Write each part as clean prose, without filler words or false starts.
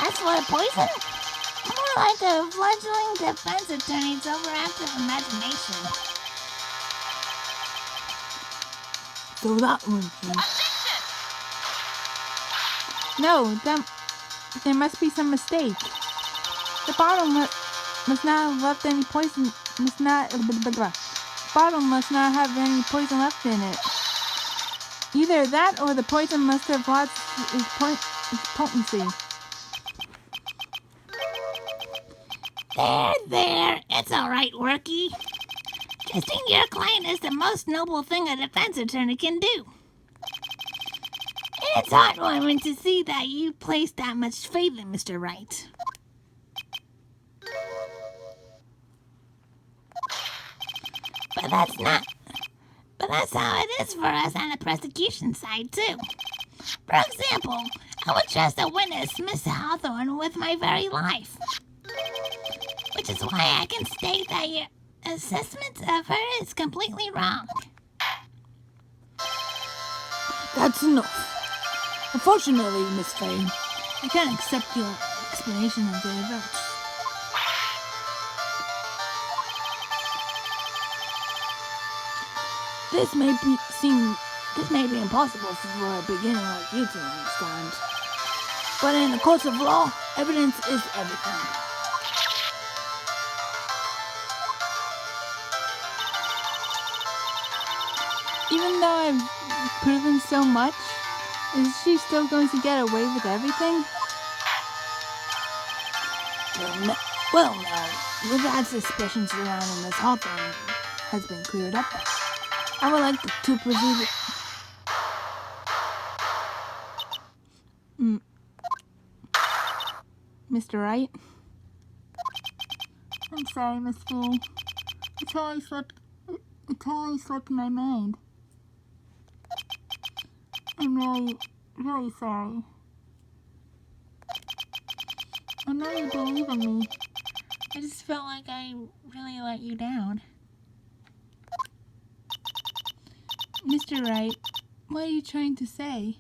As for the poison, more like a fledgling defense attorney's overactive imagination. So that one. No, there must be some mistake. The bottle must not have left any poison. The bottle must not have any poison left in it. Either that, or the poison must have lost its potency. There, it's all right, Worky. Trusting your client is the most noble thing a defense attorney can do. And it's heartwarming to see that you placed that much faith in Mr. Wright. But that's how it is for us on the prosecution side, too. For example, I would trust a witness, Miss Hawthorn, with my very life. Which is why I can state that your assessment of her is completely wrong. That's enough. Unfortunately, Miss Faye, I can't accept your explanation of the events. This may be impossible for a beginner like you to understand. But in the courts of law, evidence is everything. Even though I've proven so much, is she still going to get away with everything? Well, no. With that suspicion surrounding Miss Hawthorn has been cleared up, I would like to proceed. Mr. Wright? I'm sorry, Miss Fool. It totally slipped my mind. I'm really sorry. I know you believe in me. I just felt like I really let you down. Mr. Wright, what are you trying to say?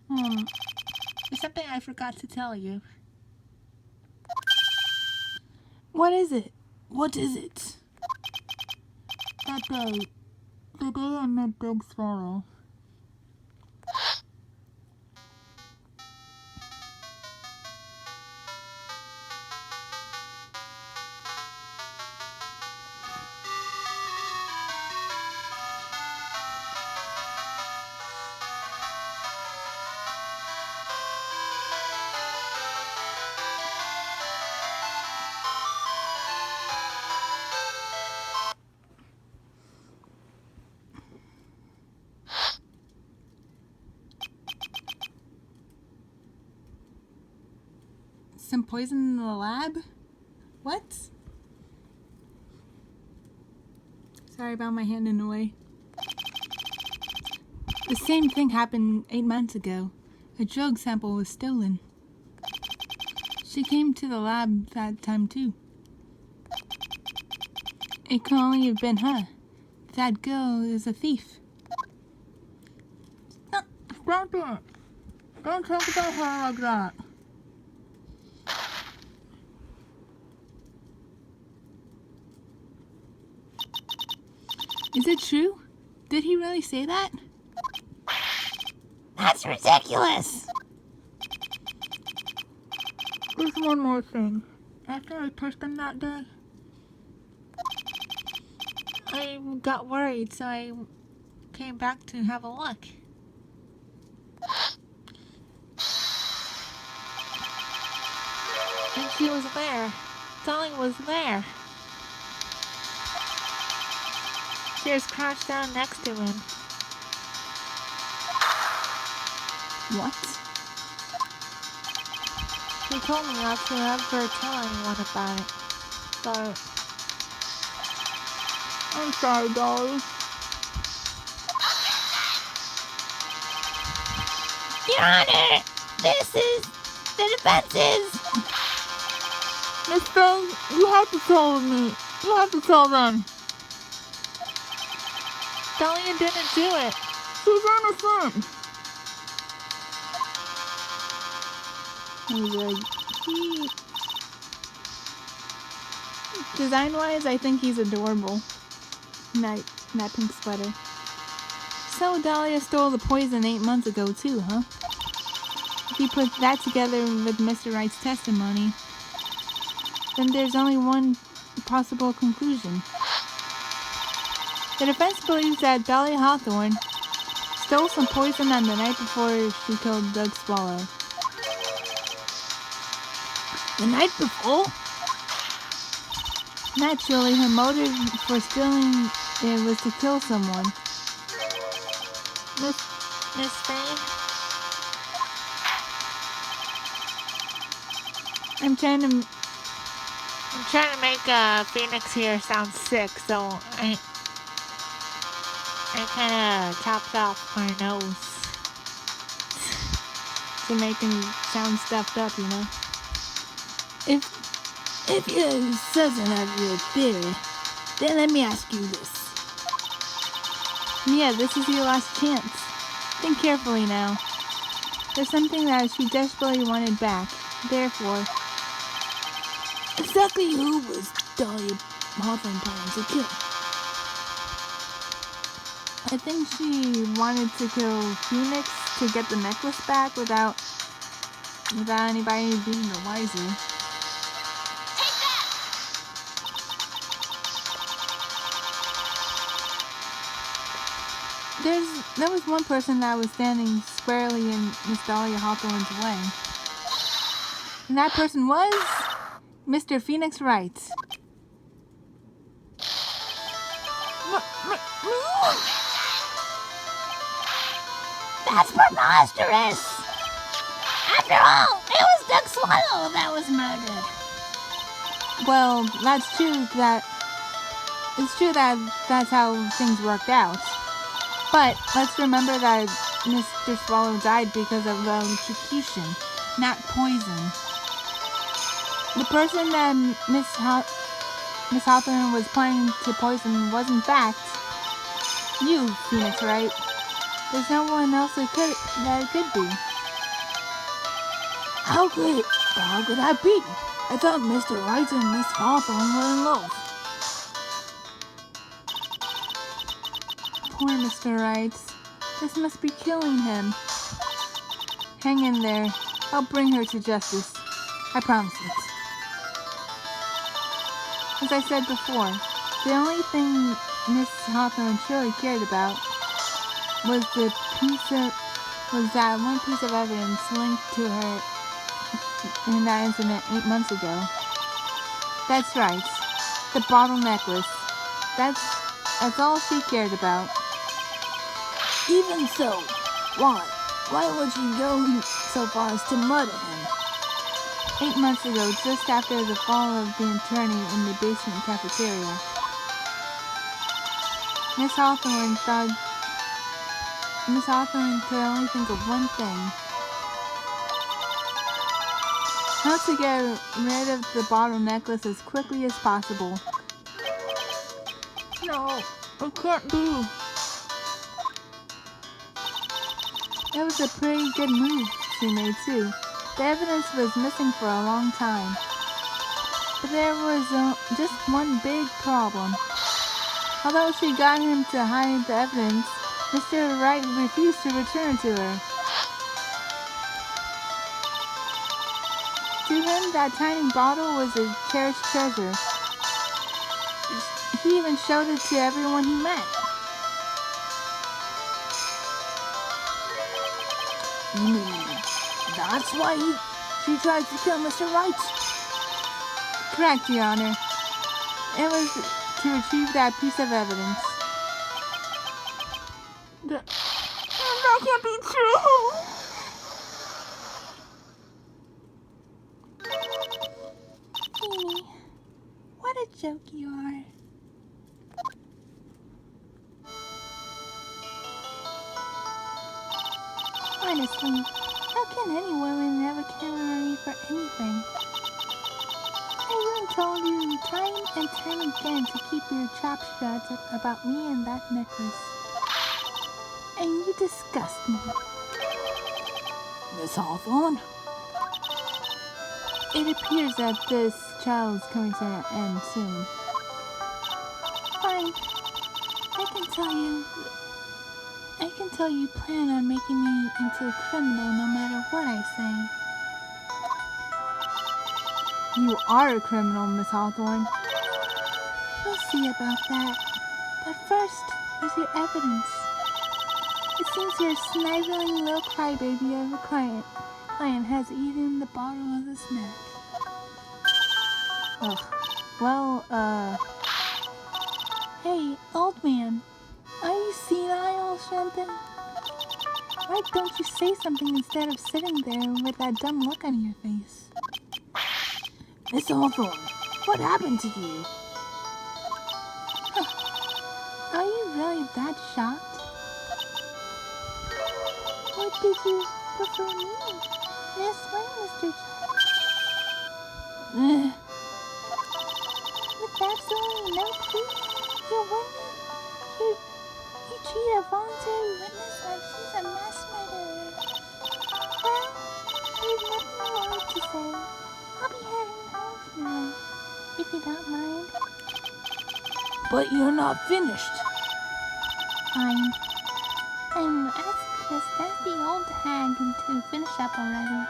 There's something I forgot to tell you. What is it? What is it? That day. The day I met Big Swallow. Some poison in the lab? What? Sorry about my hand in the way. The same thing happened 8 months ago. A drug sample was stolen. She came to the lab that time too. It could only have been her. That girl is a thief. No, stop it. Don't talk about her like that. Is it true? Did he really say that? That's ridiculous. There's one more thing. After I touched him that day, I got worried, so I came back to have a look. And she was there. Dolly was there. She was crouched down next to him. What? She told me not to ever tell anyone about it. So, I'm sorry, Dolly. Your Honor, this is the defense's. Miss Faye, you have to tell me. You have to tell them. Dahlia didn't do it. She's innocent. Design-wise, I think he's adorable. In that pink sweater. So Dahlia stole the poison 8 months ago too, huh? If you put that together with Mr. Wright's testimony, then there's only one possible conclusion. The defense believes that Dahlia Hawthorne stole some poison on the night before she killed Doug Swallow. The night before? Naturally, her motive for stealing it was to kill someone. Miss Faye? I'm trying to make Phoenix here sound sick, so I kind of chopped off my nose to make him sound stuffed up, you know. If you're certain of your theory, then let me ask you this. Yeah, this is your last chance. Think carefully now. There's something that she desperately wanted back. Therefore, exactly who was Dahlia Hawthorne planning to kill? I think she wanted to kill Phoenix to get the necklace back without anybody being the wiser. There was one person that was standing squarely in Miss Dahlia Hawthorne's way. And that person was Mr. Phoenix Wright. That's preposterous! After all, it was Doug Swallow that was murdered. Well, it's true that that's how things worked out. But let's remember that Mr. Swallow died because of electrocution, not poison. The person that Miss Hawthorne was planning to poison was in fact you, Phoenix Wright. There's no one else it could be. How could that be? I thought Mr. Wright and Miss Hawthorne were in love. Poor Mr. Wright. This must be killing him. Hang in there. I'll bring her to justice. I promise it. As I said before, the only thing Miss Hawthorne truly cared about was that one piece of evidence linked to her in that incident 8 months ago. That's right. The bottle necklace. That's all she cared about. Even so, why? Why would she go so far as to murder him? 8 months ago, just after the fall of the attorney in the basement cafeteria, Miss Hawthorne could only think of one thing. How to get rid of the bottle necklace as quickly as possible. No, it can't be. It was a pretty good move she made too. The evidence was missing for a long time. But there was just one big problem. Although she got him to hide the evidence, Mr. Wright refused to return to her. To him, that tiny bottle was a cherished treasure. He even showed it to everyone he met. That's why she tried to kill Mr. Wright? Correct, Your Honor. It was to retrieve that piece of evidence. That can't be true! Amy, what a joke you are. Honestly, how can any woman ever count on me for anything? I even told you time and time again to keep your trap shut about me and that necklace. And you disgust me. Miss Hawthorne? It appears that this trial is coming to an end soon. Fine. I can tell you plan on making me into a criminal no matter what I say. You are a criminal, Miss Hawthorne. We'll see about that. But first, here's your evidence. It seems your sniveling little crybaby of a client has eaten the bottle of the snack. Ugh. Well, hey, old man. Are you senile or something? Why don't you say something instead of sitting there with that dumb look on your face? Miss Hawthorne, what happened to you? Are you really that shocked? What did you prefer me? This way, Mr. With absolutely no proof, you're winning. You treat a voluntary witness like she's a mass murderer. Well, there's nothing more to say. I'll be heading home now, if you don't mind. But you're not finished. Fine. I'm ask the old hag to finish up already.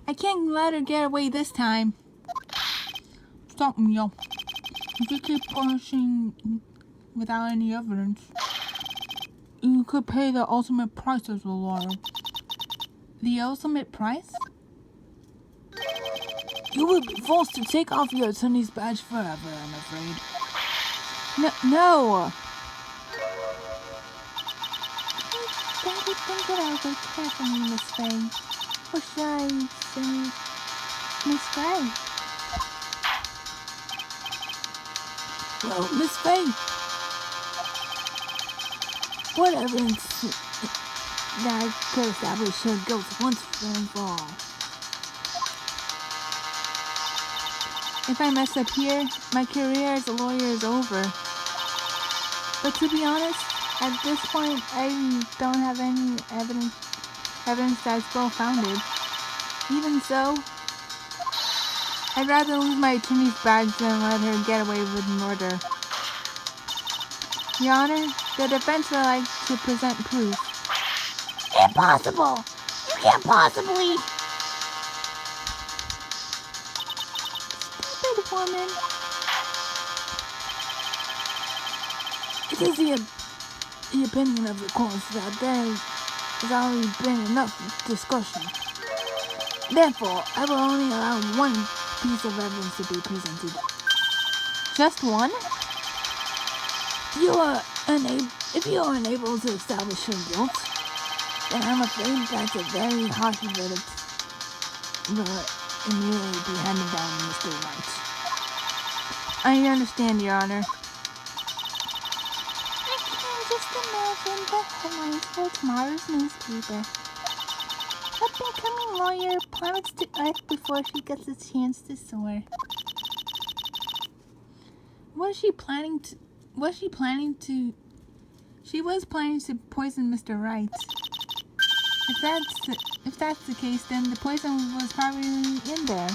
I can't let her get away this time. Stop me, yo. If you keep pushing without any evidence, you could pay the ultimate price as a lawyer. The ultimate price? You will be forced to take off your attorney's badge forever, I'm afraid. No! Daddy, think it over carefully, Miss Faye. Or should I say, Miss Gray? Well, Miss Faye, what evidence that could establish her guilt once and for all? If I mess up here, my career as a lawyer is over. But to be honest, at this point, I don't have any evidence that's well-founded. Even so, I'd rather lose my attorney's badge than let her get away with murder. Your Honor, the defense would like to present proof. Impossible! You can't possibly... Stupid woman. It is the opinion of the court that there has already been enough discussion. Therefore, I will only allow one piece of evidence to be presented. Just one? If you are unable to establish her guilt, then I'm afraid that's a very harsh verdict will immediately be handed down to Mr. White. I understand, Your Honor. I can just imagine the headlines for tomorrow's newspaper. Up-and-coming lawyer plummets to earth before she gets a chance to soar. She was planning to poison Mr. Wright. If that's the case, then the poison was probably in there.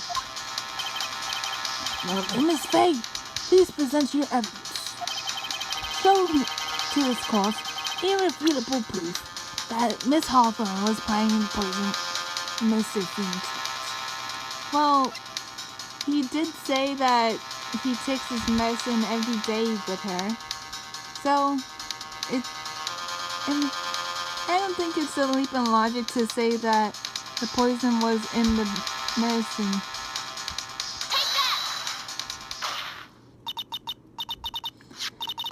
Well, Miss Faye, please present your evidence. Show me to this court irrefutable proof that Miss Hawthorne was planning to poison Mr. Phoenix. Well, he did say that he takes his medicine every day with her. So, and I don't think it's a leap in logic to say that the poison was in the medicine.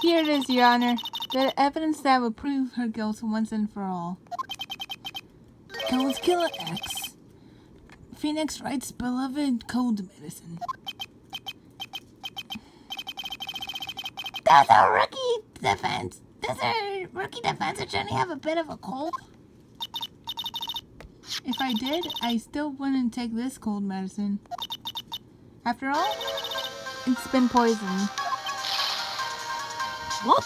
Here it is, Your Honor. The evidence that would prove her guilt once and for all. Cold Killer X. Phoenix Wright's beloved cold medicine. Does a rookie defense attorney have a bit of a cold? If I did, I still wouldn't take this cold medicine. After all, it's been poisoned. What?